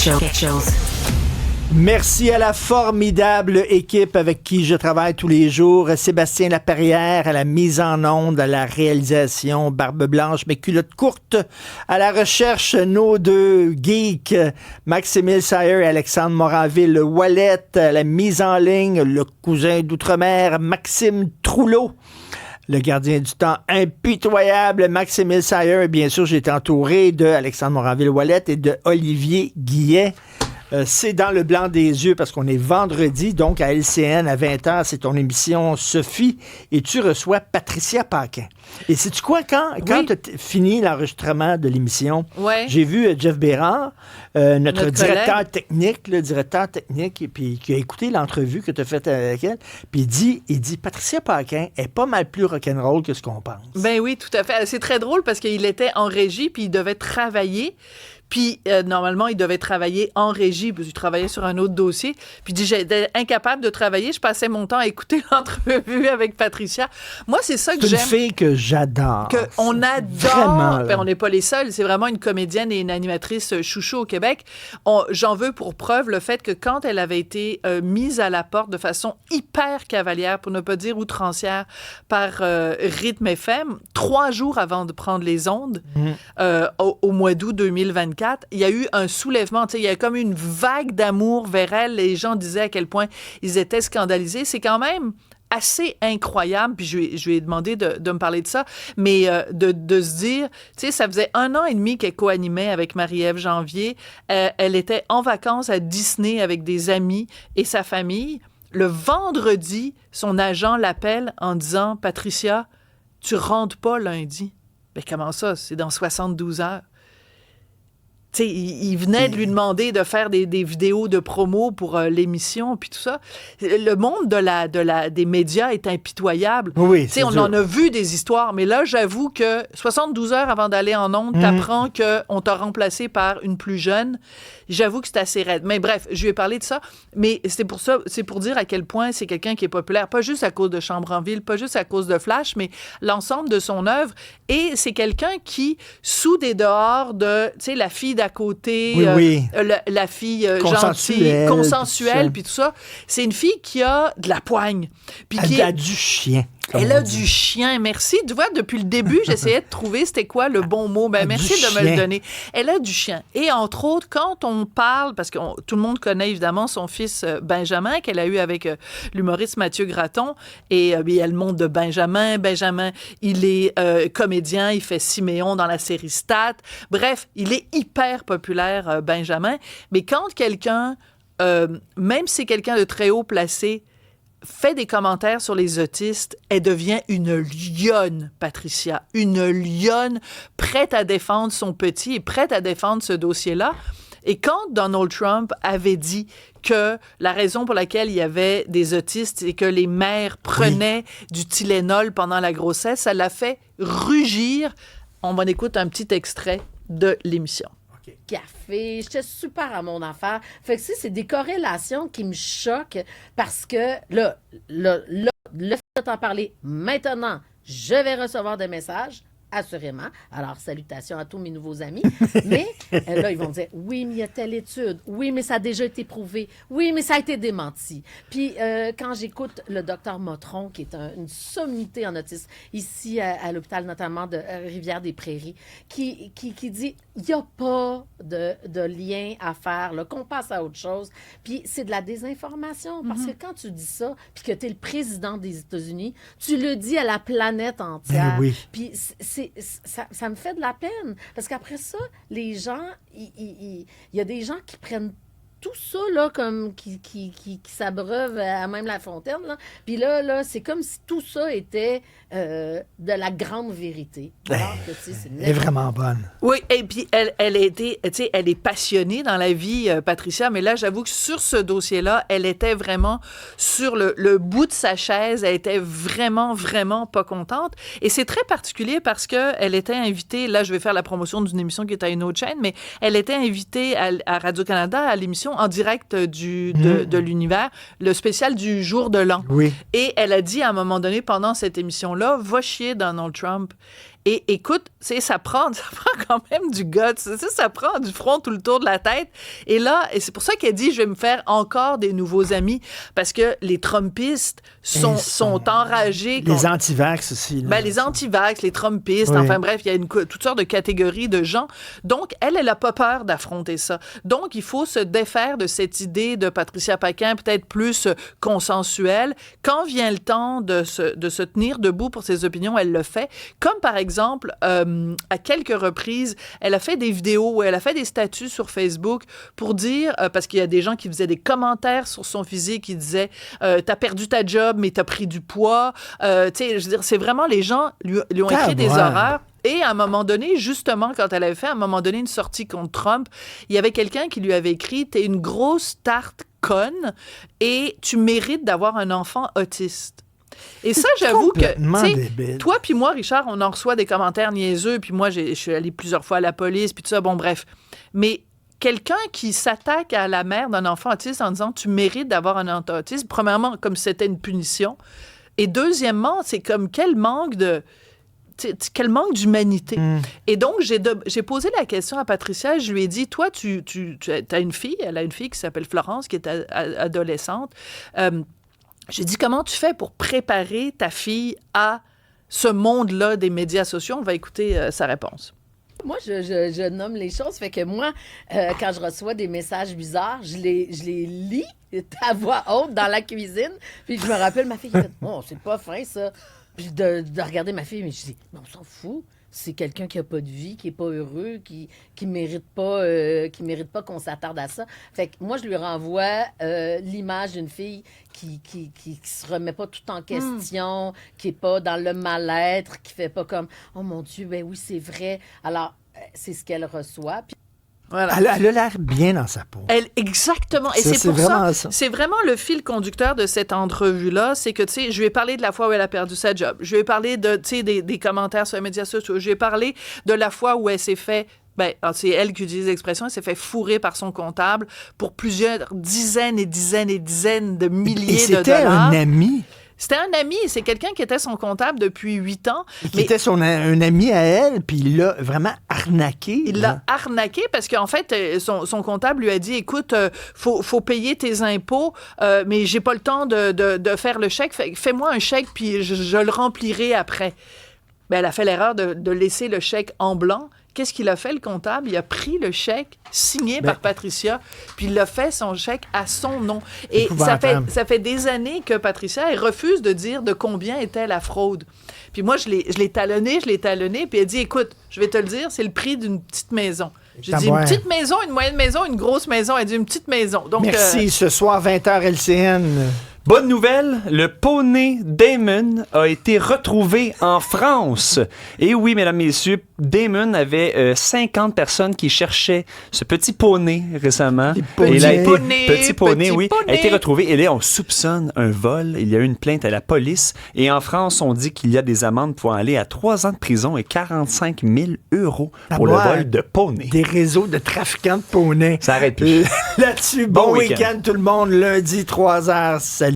quelque chose. Merci à la formidable équipe avec qui je travaille tous les jours. Sébastien Laperrière à la mise en onde, à la réalisation, barbe blanche mais culotte courte, à la recherche, nos deux geeks, Maximile Sayer et Alexandre Moranville Wallet, à la mise en ligne, le cousin d'outre-mer, Maxime Trouleau. Le gardien du temps impitoyable, Maximile Sayer. Et bien sûr, j'ai été entouré de Alexandre Moranville-Wallet et de Olivier Guillet. C'est dans le blanc des yeux parce qu'on est vendredi, donc à LCN à 20h, c'est ton émission Sophie et tu reçois Patricia Paquin. Et sais-tu quoi, quand tu as fini l'enregistrement de l'émission, j'ai vu Jeff Bérard, notre directeur technique, et puis qui a écouté l'entrevue que tu as faite avec elle, puis il dit Patricia Paquin est pas mal plus rock'n'roll que ce qu'on pense. Ben oui, tout à fait. C'est très drôle parce qu'il était en régie puis il devait travailler. Puis, normalement, il devait travailler en régie, parce qu'il travaillait sur un autre dossier. Puis, j'étais incapable de travailler. Je passais mon temps à écouter l'entrevue avec Patricia. Moi, c'est ça que j'aime. C'est une fille que j'adore. On adore. Vraiment, ben, on n'est pas les seuls. C'est vraiment une comédienne et une animatrice chouchou au Québec. J'en veux pour preuve le fait que quand elle avait été mise à la porte de façon hyper cavalière, pour ne pas dire outrancière, par Rythme FM, 3 jours avant de prendre les ondes, au mois d'août 2024, il y a eu un soulèvement, il y a comme une vague d'amour vers elle. Les gens disaient à quel point ils étaient scandalisés. C'est quand même assez incroyable, puis je lui ai demandé de me parler de ça, mais de se dire, tu sais, ça faisait 1 an et demi qu'elle co-animait avec Marie-Ève Janvier. Elle était en vacances à Disney avec des amis et sa famille. Le vendredi, son agent l'appelle en disant « Patricia, tu rentres pas lundi. » Ben comment ça? C'est dans 72 heures. T'sais, il venait de lui demander de faire des vidéos de promo pour l'émission, puis tout ça. Le monde des médias est impitoyable. Oui, on en a vu des histoires, mais là, j'avoue que 72 heures avant d'aller en ondes, t'apprends qu'on t'a remplacé par une plus jeune. J'avoue que c'est assez raide. Mais bref, je lui ai parlé de ça, mais c'est pour dire à quel point c'est quelqu'un qui est populaire, pas juste à cause de Chambre en ville, pas juste à cause de Flash, mais l'ensemble de son œuvre. Et c'est quelqu'un qui, sous des dehors de, tu sais, la fille d'à côté, la fille gentille, consensuelle, puis tout ça, c'est une fille qui a de la poigne. Elle a du chien. Elle a du chien, merci. Tu vois, depuis le début, j'essayais de trouver c'était quoi le bon mot. Ben, merci de me le donner. Elle a du chien. Et entre autres, quand on parle, parce que tout le monde connaît évidemment son fils Benjamin, qu'elle a eu avec l'humoriste Mathieu Gratton, et elle monte de Benjamin. Benjamin, il est comédien, il fait Siméon dans la série Stat. Bref, il est hyper populaire, Benjamin. Mais quand quelqu'un, même si c'est quelqu'un de très haut placé, fait des commentaires sur les autistes, elle devient une lionne, Patricia. Une lionne prête à défendre son petit et prête à défendre ce dossier-là. Et quand Donald Trump avait dit que la raison pour laquelle il y avait des autistes et que les mères prenaient du Tylenol pendant la grossesse, ça l'a fait rugir. On va écouter un petit extrait de l'émission. Café, j'étais super à mon affaire. Fait que c'est des corrélations qui me choquent parce que là, le fait de t'en parler maintenant, je vais recevoir des messages, assurément. Alors, salutations à tous mes nouveaux amis. Mais là, ils vont me dire, oui, mais il y a telle étude. Oui, mais ça a déjà été prouvé. Oui, mais ça a été démenti. Puis, quand j'écoute le docteur Motron, qui est une sommité en autisme, ici à l'hôpital notamment de Rivière-des-Prairies, qui dit, il n'y a pas de lien à faire, là, qu'on passe à autre chose. Puis, c'est de la désinformation. Parce que quand tu dis ça, puis que tu es le président des États-Unis, tu le dis à la planète entière. Ben oui. Puis, ça me fait de la peine. Parce qu'après ça, les gens, il y a des gens qui prennent tout ça, là, comme qui s'abreuvent à même la fontaine, là. Puis là, c'est comme si tout ça était de la grande vérité. Alors que, elle est vraiment bonne. Oui, et puis elle est passionnée dans la vie, Patricia, mais là, j'avoue que sur ce dossier-là, elle était vraiment sur le bout de sa chaise. Elle était vraiment, vraiment pas contente. Et c'est très particulier parce qu'elle était invitée, là, je vais faire la promotion d'une émission qui est à une autre chaîne, mais elle était invitée à Radio-Canada à l'émission en direct de l'univers, le spécial du jour de l'an. Oui. Et elle a dit à un moment donné, pendant cette émission-là, va chier Donald Trump. Et écoute, ça prend quand même du guts, ça prend du front tout le tour de la tête. Et là, et c'est pour ça qu'elle dit, je vais me faire encore des nouveaux amis, parce que les Trumpistes sont enragés. Les anti-vax aussi. Là. Ben, les anti-vax, les Trumpistes, oui. enfin bref, il y a toutes sortes de catégories de gens. Donc, elle a pas peur d'affronter ça. Donc, il faut se défaire de cette idée de Patricia Paquin, peut-être plus consensuelle. Quand vient le temps de se tenir debout pour ses opinions, elle le fait. Comme par exemple, à quelques reprises, elle a fait des vidéos où elle a fait des statuts sur Facebook pour dire, parce qu'il y a des gens qui faisaient des commentaires sur son physique, qui disaient t'as perdu ta job, mais t'as pris du poids. Tu sais, je veux dire, c'est vraiment les gens lui ont écrit des horreurs. Et à un moment donné, justement, quand elle avait fait à un moment donné une sortie contre Trump, il y avait quelqu'un qui lui avait écrit « T'es une grosse tarte conne et tu mérites d'avoir un enfant autiste. » Et ça, j'avoue que, toi puis moi, Richard, on en reçoit des commentaires niaiseux, puis moi, je suis allée plusieurs fois à la police, puis tout ça, bon, bref. Mais quelqu'un qui s'attaque à la mère d'un enfant autiste en disant « Tu mérites d'avoir un enfant autiste », premièrement, comme si c'était une punition, et deuxièmement, c'est comme quel manque d'humanité. Et donc, j'ai posé la question à Patricia, je lui ai dit, toi, tu as une fille, elle a une fille qui s'appelle Florence, qui est adolescente. J'ai dit, comment tu fais pour préparer ta fille à ce monde-là des médias sociaux? On va écouter sa réponse. Moi, je nomme les choses. Fait que moi, quand je reçois des messages bizarres, je les lis à voix haute dans la cuisine. Puis je me rappelle, ma fille qui fait « Oh, c'est pas fin, ça. » Puis de regarder ma fille, mais je dis « Mais on s'en fout. C'est quelqu'un qui a pas de vie, qui est pas heureux, qui mérite pas qu'on s'attarde à ça. » Fait que moi, je lui renvoie l'image d'une fille qui se remet pas tout en question, qui est pas dans le mal-être, qui fait pas comme « Oh mon Dieu, ben oui, c'est vrai. » Alors, c'est ce qu'elle reçoit. Puis voilà. Elle a l'air bien dans sa peau. Exactement. Et c'est pour ça. C'est vraiment le fil conducteur de cette entrevue-là. C'est que, tu sais, je lui ai parlé de la fois où elle a perdu sa job. Je lui ai parlé de, tu sais, des commentaires sur les médias sociaux. Je lui ai parlé de la fois où elle s'est fait... Ben, c'est elle qui utilise l'expression, elle s'est fait fourrer par son comptable pour plusieurs dizaines et dizaines et dizaines de milliers de dollars. Et c'était un ami. C'était un ami, c'est quelqu'un qui était son comptable depuis 8 ans. Qui était un ami à elle, puis il l'a vraiment arnaqué. Il l'a arnaqué parce qu'en fait, son comptable lui a dit, écoute, faut payer tes impôts, mais j'ai pas le temps de faire le chèque. Fais-moi un chèque, puis je le remplirai après. Ben, elle a fait l'erreur de laisser le chèque en blanc. Qu'est-ce qu'il a fait, le comptable? Il a pris le chèque signé par Patricia, puis il a fait son chèque à son nom. Et ça fait des années que Patricia, elle refuse de dire de combien était la fraude. Puis moi, je l'ai talonné, puis elle dit, écoute, je vais te le dire, c'est le prix d'une petite maison. J'ai dit, une petite maison, une moyenne maison, une grosse maison. Elle dit, une petite maison. Donc, merci, ce soir, 20h LCN. Bonne nouvelle, le poney Damon a été retrouvé en France. Et oui, mesdames, messieurs, Damon avait 50 personnes qui cherchaient ce petit poney récemment. Petit poney, a été retrouvé. Et là, on soupçonne un vol. Il y a eu une plainte à la police. Et en France, on dit qu'il y a des amendes pouvant aller à 3 ans de prison et 45 000 € pour le vol de poney. Des réseaux de trafiquants de poney. Ça arrête plus. Là-dessus, bon week-end tout le monde. Lundi, 3h. Salut.